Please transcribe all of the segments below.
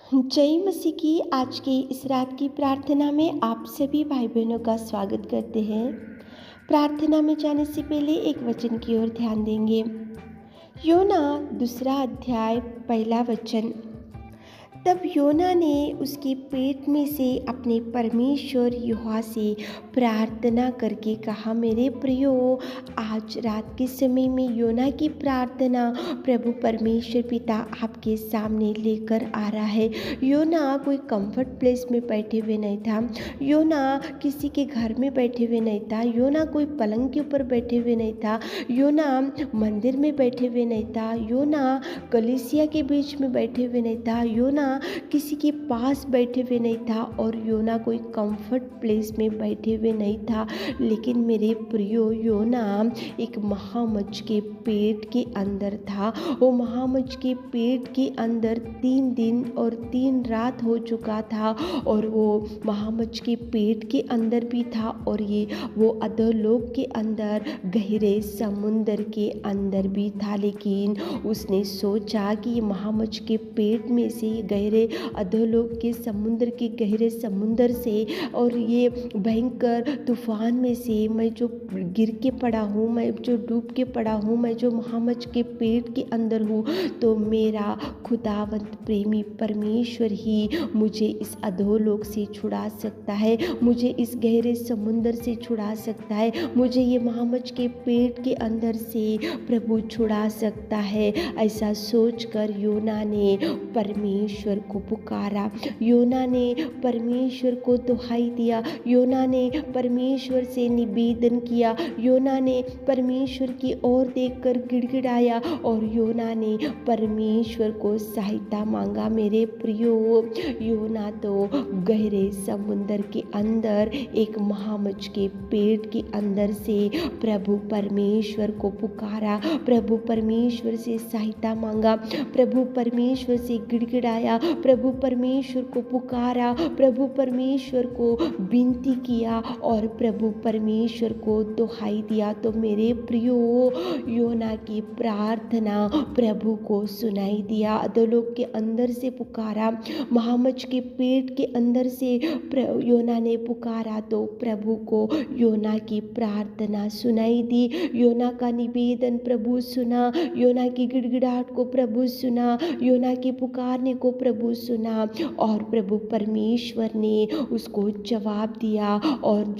जय मसीह की आज की इस रात की प्रार्थना में आप सभी भाई बहनों का स्वागत करते हैं। प्रार्थना में जाने से पहले एक वचन की ओर ध्यान देंगे। योना 2 अध्याय 1 वचन। तब योना ने उसके पेट में से अपने परमेश्वर यहोवा से प्रार्थना करके कहा, मेरे प्रियो, आज रात के समय में योना की प्रार्थना प्रभु परमेश्वर पिता आपके सामने लेकर आ रहा है। योना कोई कंफर्ट प्लेस में बैठे हुए नहीं था। योना किसी के घर में बैठे हुए नहीं था। योना कोई पलंग के ऊपर बैठे हुए नहीं था। योना मंदिर में बैठे हुए नहीं था। योना कलीसिया के बीच में बैठे हुए नहीं था। योना किसी के पास बैठे हुए नहीं था और योना कोई कंफर्ट प्लेस में बैठे हुए नहीं था। लेकिन मेरे प्रियो, योना एक महामच्छ के पेट के अंदर था। वो महामच्छ के पेट के अंदर 3 दिन और 3 रात हो चुका था और वो महामच्छ के पेट के अंदर भी था और वो अधोलोक के अंदर गहरे समुंदर के अंदर भी था। लेकिन उसने सोचा कि ये महामच्छ के पेट में से गहरे अधोलोक के समुंदर के गहरे समुंदर से और ये भयंकर तूफान में से मैं जो गिर के पड़ा हूँ, मैं जो डूब के पड़ा हूँ, मैं जो महामच्छ के पेट के अंदर हूँ, तो मेरा खुदावंत प्रेमी परमेश्वर ही मुझे इस अधोलोक से छुड़ा सकता है, मुझे इस गहरे समुंदर से छुड़ा सकता है, मुझे ये महामच्छ के पेट के अंदर से प्रभु छुड़ा सकता है। ऐसा सोचकर योना ने परमेश्वर को पुकारा। योना ने परमेश्वर को दुहाई दिया। योना ने परमेश्वर से निवेदन किया। योना ने परमेश्वर की ओर देखकर गिड़गिड़ाया और योना ने परमेश्वर को सहायता मांगा। मेरे प्रियो, योना तो गहरे समुंदर के अंदर एक महामच्छ के पेट के अंदर से प्रभु परमेश्वर को पुकारा, प्रभु परमेश्वर से सहायता मांगा, प्रभु परमेश्वर से गिड़गिड़ाया, प्रभु परमेश्वर को पुकारा, प्रभु परमेश्वर को विनती किया और प्रभु परमेश्वर को दुहाई दिया। तो मेरे प्रियो, योना की प्रार्थना प्रभु को सुनाई दिया। अधोलोक के अंदर से पुकारा, महामच्छ के पेट के अंदर से योना ने पुकारा तो प्रभु को योना की प्रार्थना सुनाई दी। योना का निवेदन प्रभु सुना, योना की गिड़गिड़ाहट को प्रभु सुना, योना के पुकारने को प्रभु सुना और प्रभु परमेश्वर ने उसको जवाब दिया। और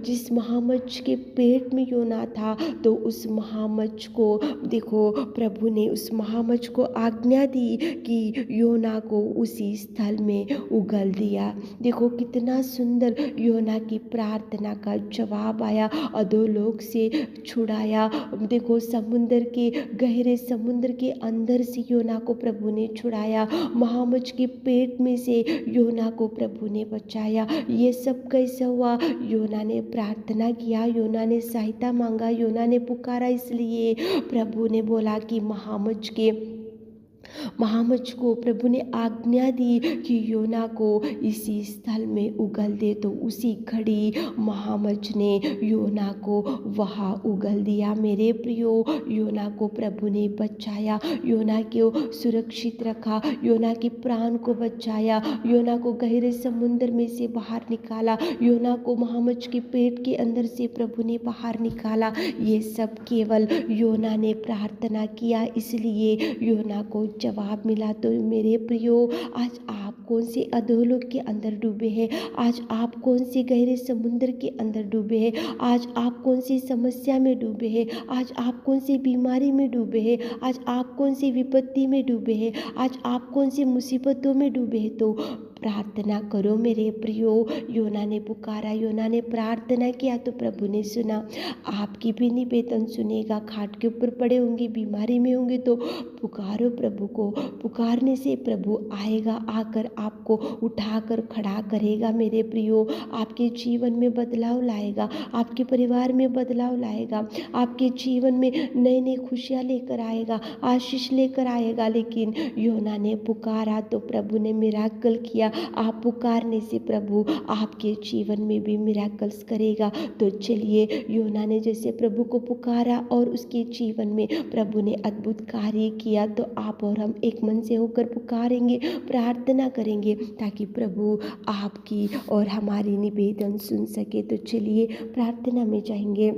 जिस महामच्छ के पेट में योना था, तो उस महामच्छ को देखो, प्रभु ने उस महामच्छ को आज्ञा दी कि योना को उसी स्थल में उगल दिया। देखो कितना सुंदर योना की प्रार्थना का जवाब आया, अधोलोक से छुड़ाया। देखो समुंदर के गहरे समुद्र के अंदर से योना को प्रभु ने छुड़ाया, महामच्छ के पेट में से योना को प्रभु ने बचाया। ये सब कैसे हुआ? योना ने प्रार्थना किया, योना ने सहायता मांगा, योना ने पुकारा। इसलिए प्रभु ने बोला कि महामच्छ को प्रभु ने आज्ञा दी कि योना को इसी स्थल में उगल दे। तो उसी घड़ी महामच्छ ने योना को वहाँ उगल दिया। मेरे प्रियो, योना को प्रभु ने बचाया, योना को सुरक्षित रखा, योना के प्राण को बचाया, योना को गहरे समुद्र में से बाहर निकाला, योना को महामच्छ के पेट के अंदर से प्रभु ने बाहर निकाला। ये सब केवल योना ने प्रार्थना किया, इसलिए योना को जवाब मिला। तो मेरे प्रियो, आज आप कौन से अधोलोक के अंदर डूबे हैं? आज आप कौन से गहरे समुद्र के अंदर डूबे हैं? आज आप कौन सी समस्या में डूबे हैं? आज आप कौन सी बीमारी में डूबे हैं? आज आप कौन सी विपत्ति में डूबे हैं? आज आप कौन सी मुसीबतों में डूबे हैं? तो प्रार्थना करो मेरे प्रियो। योना ने पुकारा, योना ने प्रार्थना किया तो प्रभु ने सुना। आपकी भी निवेदन सुनेगा। खाट के ऊपर पड़े होंगे, बीमारी में होंगे, तो पुकारो प्रभु को। पुकारने से प्रभु आएगा, आकर आपको उठाकर खड़ा करेगा। मेरे प्रियो, आपके जीवन में बदलाव लाएगा, आपके परिवार में बदलाव लाएगा, आपके जीवन में नई नई खुशियाँ लेकर आएगा, आशीष लेकर आएगा। लेकिन योना ने पुकारा तो प्रभु ने मिराकल किया, आप पुकारने से प्रभु आपके जीवन में भी मिराकल्स करेगा। तो चलिए, योना ने जैसे प्रभु को पुकारा और उसके जीवन में प्रभु ने अद्भुत कार्य किया, तो आप और हम एक मन से होकर पुकारेंगे, प्रार्थना करेंगे ताकि प्रभु आपकी और हमारी निवेदन सुन सके। तो चलिए प्रार्थना में जाएंगे।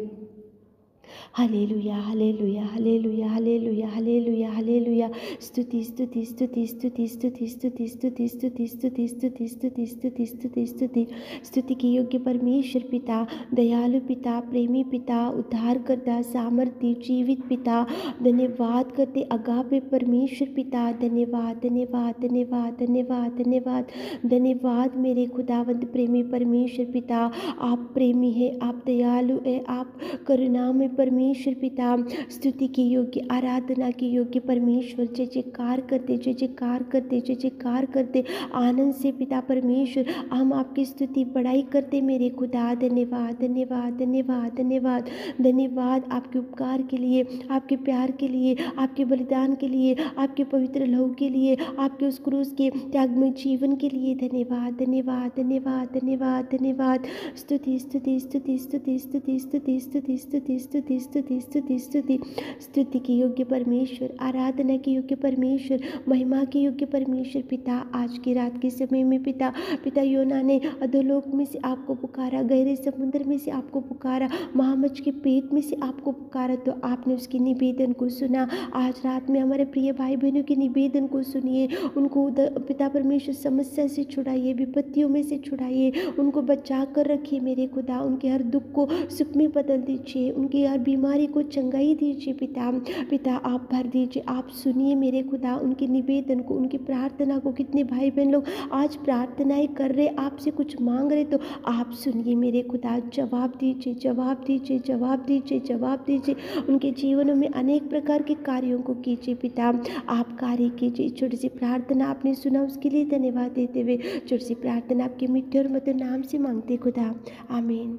Hallelujah hallelujah hallelujah hallelujah hallelujah hallelujah. स्तुति स्तुति स्तुति स्तुति स्तुति स्तुति स्तुति स्तुति स्तुति स्तुति स्तुति स्तुति स्तुति स्तुति स्तुति के योग्य परमेश्वर पिता, दयालु पिता, प्रेमी पिता, उद्धारकर्ता, सामर्थी, जीवित पिता, धन्यवाद करते अगापे परमेश्वर पिता। धन्यवाद धन्यवाद धन्यवाद धन्यवाद धन्यवाद धन्यवाद मेरे खुदावंत प्रेमी परमेश्वर पिता। आप प्रेमी है, आप दयालु है, आप करुणा में परमेश्वर पिता। स्तुति के योग्य, आराधना के योग्य परमेश्वर, जय जयकार करते, जय जयकार करते, जय जयकार करते आनंद से पिता परमेश्वर। हम आपकी स्तुति बड़ाई करते मेरे खुदा। धन्यवाद धन्यवाद धन्यवाद धन्यवाद धन्यवाद आपके उपकार के लिए, आपके प्यार के लिए, आपके बलिदान के लिए, आपके पवित्र लहू के लिए, आपके उस क्रूस के त्यागमय जीवन के लिए। धन्यवाद धन्यवाद धन्यवाद धन्यवाद धन्यवाद। स्तुति स्तुति स्तुति स्तुति स्तुति स्तुति स्तुति स्तुति स्तुति स्तुति स्तुति स्तुति स्तुति के योग्य परमेश्वर, आराधना के योग्य परमेश्वर, महिमा के योग्य परमेश्वर पिता। आज की रात के समय में पिता योना ने अधोलोक में से आपको पुकारा, गहरे समुद्र में से आपको पुकारा, महामच्छ के पेट में से आपको पुकारा, तो आपने उसके निवेदन को सुना। आज रात में हमारे प्रिय भाई बहनों के निवेदन को सुनिए, उनको पिता परमेश्वर समस्या से छुड़ाइए, विपत्तियों में से छुड़ाइए, उनको बचा कर रखिए मेरे खुदा। उनके हर दुख को सुख में बदल दीजिए, उनकी हर बीमारी को चंगाई दीजिए पिता आप भर दीजिए। आप सुनिए मेरे खुदा उनके निवेदन को, उनकी प्रार्थना को। कितने भाई बहन लोग आज प्रार्थनाएं कर रहे, आपसे कुछ मांग रहे, तो आप सुनिए मेरे खुदा, जवाब दीजिए, जवाब दीजिए, जवाब दीजिए, जवाब दीजिए। उनके जीवनों में अनेक प्रकार के कार्यों को कीजिए पिता, आप कार्य कीजिए। छोटी सी प्रार्थना आपने सुना, उसके लिए धन्यवाद देते हुए छोटी सी प्रार्थना आपके मीठे और मधुर नाम से मांगते खुदा, आमीन।